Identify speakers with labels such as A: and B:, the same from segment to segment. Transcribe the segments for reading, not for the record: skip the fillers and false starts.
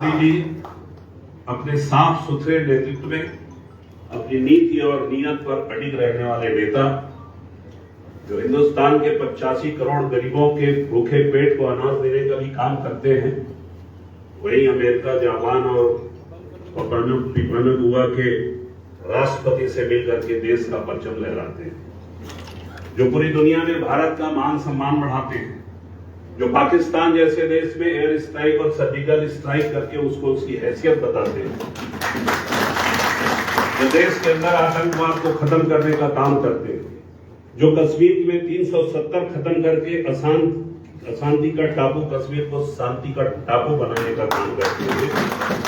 A: मोदी जी अपने साफ सुथरे नेतृत्व में अपनी नीति और नियत पर अडिग रहने वाले नेता, जो हिंदुस्तान के 85 करोड़ गरीबों के भूखे पेट को अनाज देने का भी काम करते हैं, वही अमेरिका, जापान और प्रमुख हुआ के राष्ट्रपति से मिलकर के देश का परचम लहराते हैं, जो पूरी दुनिया में भारत का मान सम्मान बढ़ाते हैं, जो पाकिस्तान जैसे देश में एयर स्ट्राइक और सर्जिकल स्ट्राइक करके उसको उसकी हैसियत बताते हैं, जो देश के अंदर आतंकवाद को खत्म करने का काम करते हैं, जो कश्मीर में 370 खत्म करके अशांति का टापू कश्मीर को शांति का टापू बनाने का काम करते हैं।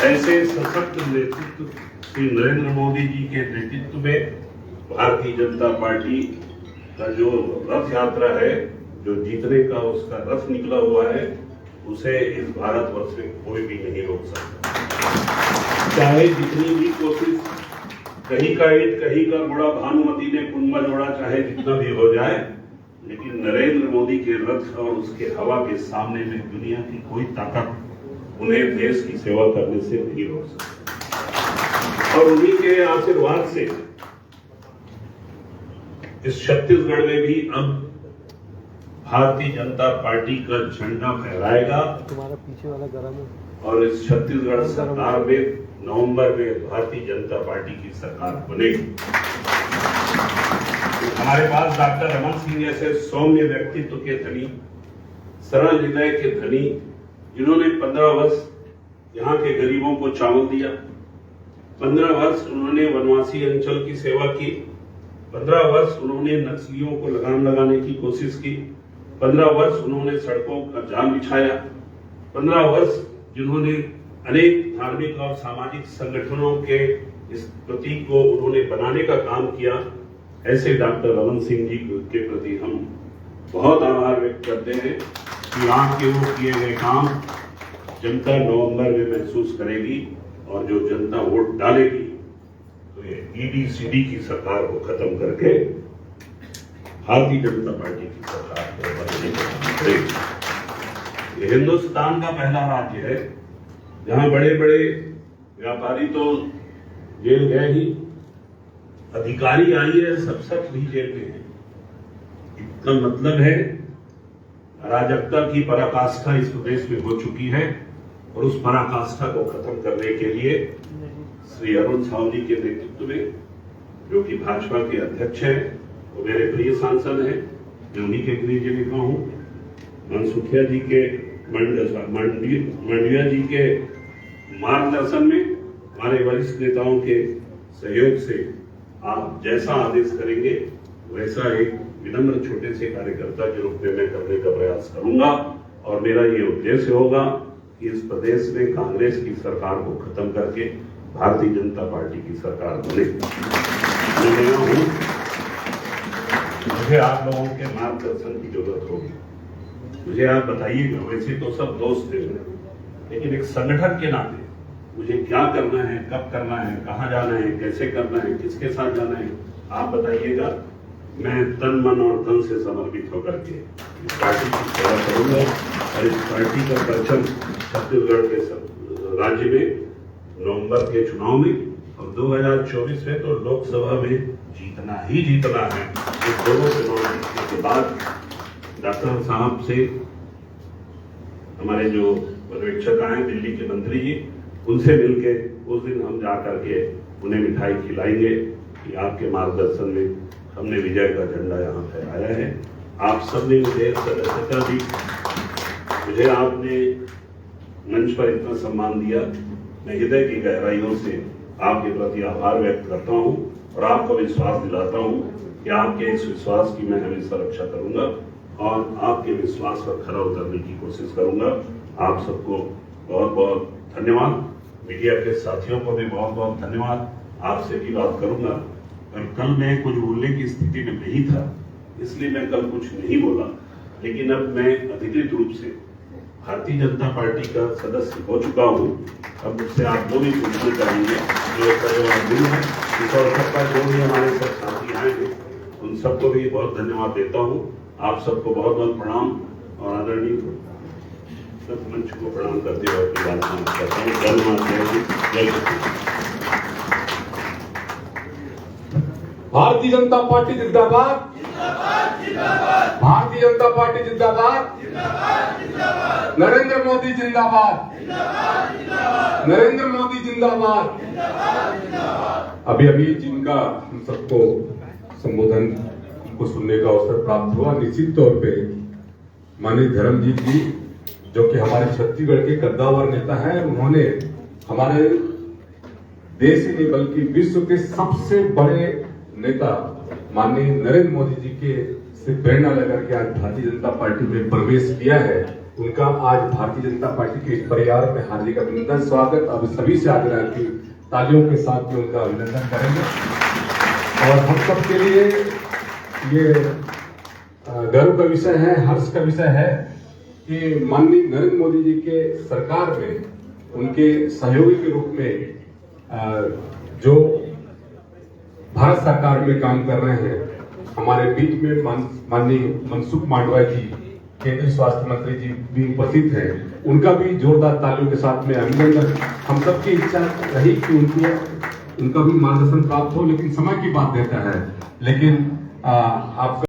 A: ऐसे सशक्त नेतृत्व श्री नरेंद्र मोदी जी के नेतृत्व में भारतीय जनता पार्टी का जो रथ यात्रा है, जो जीतने का उसका रथ निकला हुआ है, उसे इस भारतवर्ष में कोई भी नहीं रोक सकता। चाहे जितनी भी कोशिश, कहीं का ईंट कहीं का घोड़ा, भानुमति ने कुंभा जोड़ा, चाहे जितना भी हो जाए, लेकिन नरेंद्र मोदी के रथ और उसके हवा के सामने में दुनिया की कोई ताकत उन्हें देश की सेवा करने से नहीं रोक सकती। और उन्हीं के आशीर्वाद से इस छत्तीसगढ़ में भी अब भारतीय जनता पार्टी का झंडा फहराएगा।
B: तुम्हारा पीछे वाला गरम है।
A: और इस छत्तीसगढ़ सरकार में नवंबर में भारतीय जनता पार्टी की सरकार बनेगी। हमारे पास डॉक्टर रमन सिंह जैसे सौम्य व्यक्तित्व के धनी, सरल हृदय के धनी, जिन्होंने 15 वर्ष यहाँ के गरीबों को चावल दिया, 15 वर्ष उन्होंने वनवासी अंचल की सेवा की, 15 वर्ष उन्होंने नक्सलियों को लगाम लगाने की कोशिश की, 15 वर्ष उन्होंने सड़कों का जाल बिछाया, 15 वर्ष जिन्होंने अनेक धार्मिक और सामाजिक संगठनों के इस प्रतीक को उन्होंने बनाने का काम किया। ऐसे डॉक्टर रमन सिंह जी के प्रति हम बहुत आभार व्यक्त करते हैं कि आपके वो किए गए काम जनता नवंबर में महसूस करेगी, और जो जनता वोट डालेगी तो ये ईडी-सीडी की सरकार को खत्म करके भारतीय जनता पार्टी की सरकार को बनने का काम करेगी। ये हिंदुस्तान का पहला राज्य है जहां बड़े बड़े व्यापारी तो जेल गए ही, अधिकारी आई है सब भी जेल में है। इसका मतलब है अराजकता की पराकाष्ठा इस प्रदेश में हो चुकी है, और उस पराकाष्ठा को खत्म करने के लिए श्री अरुण साहू जी के नेतृत्व में, जो कि भाजपा के अध्यक्ष हैं, वो मेरे प्रिय सांसद हैं, मैं उन्हीं के गृह जिले का हूँ, मनसुखिया जी के मंडिया जी के मार्गदर्शन में, हमारे वरिष्ठ नेताओं के सहयोग से आप जैसा आदेश करेंगे वैसा एक विनम्र छोटे से कार्यकर्ता के रूप में मैं करने का प्रयास करूंगा। और मेरा ये उद्देश्य होगा कि इस प्रदेश में कांग्रेस की सरकार को खत्म करके भारतीय जनता पार्टी की सरकार बने। मैं नया हूं, मुझे आप लोगों के मार्गदर्शन की जरूरत होगी। मुझे आप बताइएगा, वैसे तो सब दोस्त थे, लेकिन एक संगठन के नाते मुझे क्या करना है, कब करना है, कहाँ जाना है, कैसे करना है, किसके साथ जाना है, आप बताइएगा। मैं तन मन और धन से समर्पित होकर के इस पार्टी की सेवा करूंगा, और इस पार्टी का परचम छत्तीसगढ़ के राज्य में नवंबर के चुनाव में और 2024 में तो लोकसभा में जीतना ही जीतना है। इस दोनों चुनाव जीतने के बाद डॉक्टर साहब से, हमारे जो पर्यवेक्षक आए दिल्ली के मंत्री जी, उनसे मिलके उस दिन हम जाकर के उन्हें मिठाई खिलाएंगे कि आपके मार्गदर्शन में हमने विजय का झंडा यहाँ फहराया है। आप सबने मुझे सदस्यता दी, मुझे आपने मंच पर इतना सम्मान दिया, मैं हृदय की गहराइयों से आपके प्रति आभार व्यक्त करता हूँ, और आपको विश्वास दिलाता हूँ कि आपके इस विश्वास की मैं हमेशा रक्षा करूंगा, और आपके विश्वास पर खरा उतरने की कोशिश करूंगा। आप सबको बहुत बहुत धन्यवाद, मीडिया के साथियों को भी बहुत बहुत धन्यवाद। आपसे भी बात करूंगा, और कल मैं कुछ बोलने की स्थिति में नहीं था, इसलिए मैं कल कुछ नहीं बोला, लेकिन अब मैं अधिकृत रूप से भारतीय जनता पार्टी का सदस्य हो चुका हूँ। अब मुझसे आप जो भी पूछना चाहेंगे जो इसका जवाब दूँ है। इस अवसर पर जो भी हमारे साथ साथी आए हैं उन सबको भी बहुत धन्यवाद देता हूँ। आप सबको बहुत बहुत प्रणाम और आदरणीय सब मंच को प्रणाम करते हुए अपनी बात समाप्त करता हूँ। जय मां, जय श्री।
C: भारतीय जनता पार्टी जिंदाबाद, भारतीय जनता पार्टी जिंदाबाद, नरेंद्र मोदी जिंदाबाद, नरेंद्र मोदी जिंदाबाद। अभी अभी जिनका हम सबको संबोधन को सुनने का अवसर प्राप्त हुआ, निश्चित तौर पे माननीय धर्मजीत जी जो कि हमारे छत्तीसगढ़ के कद्दावर नेता हैं, उन्होंने हमारे देश ही नहीं बल्कि विश्व के सबसे बड़े नेता माननीय नरेंद्र मोदी जी के से प्रेरणा लेकर के आज भारतीय जनता पार्टी में प्रवेश किया है। उनका आज भारतीय जनता पार्टी के इस परिवार में हार्दिक अभिनंदन, स्वागत। अब सभी से आग्रह की तालियों के साथ में उनका अभिनंदन करेंगे। और हम सब के लिए ये गर्व का विषय है, हर्ष का विषय है कि माननीय नरेंद्र मोदी जी के सरकार में उनके सहयोगी के रूप में जो भारत सरकार में काम कर रहे हैं, हमारे बीच में माननीय मनसुख मांडविया जी केंद्रीय स्वास्थ्य मंत्री जी भी उपस्थित हैं। उनका भी जोरदार तालियों के साथ में अभिनंदन। हम सबकी इच्छा रही कि उनका भी मार्गदर्शन प्राप्त हो, लेकिन समय की बात देता है। लेकिन आपका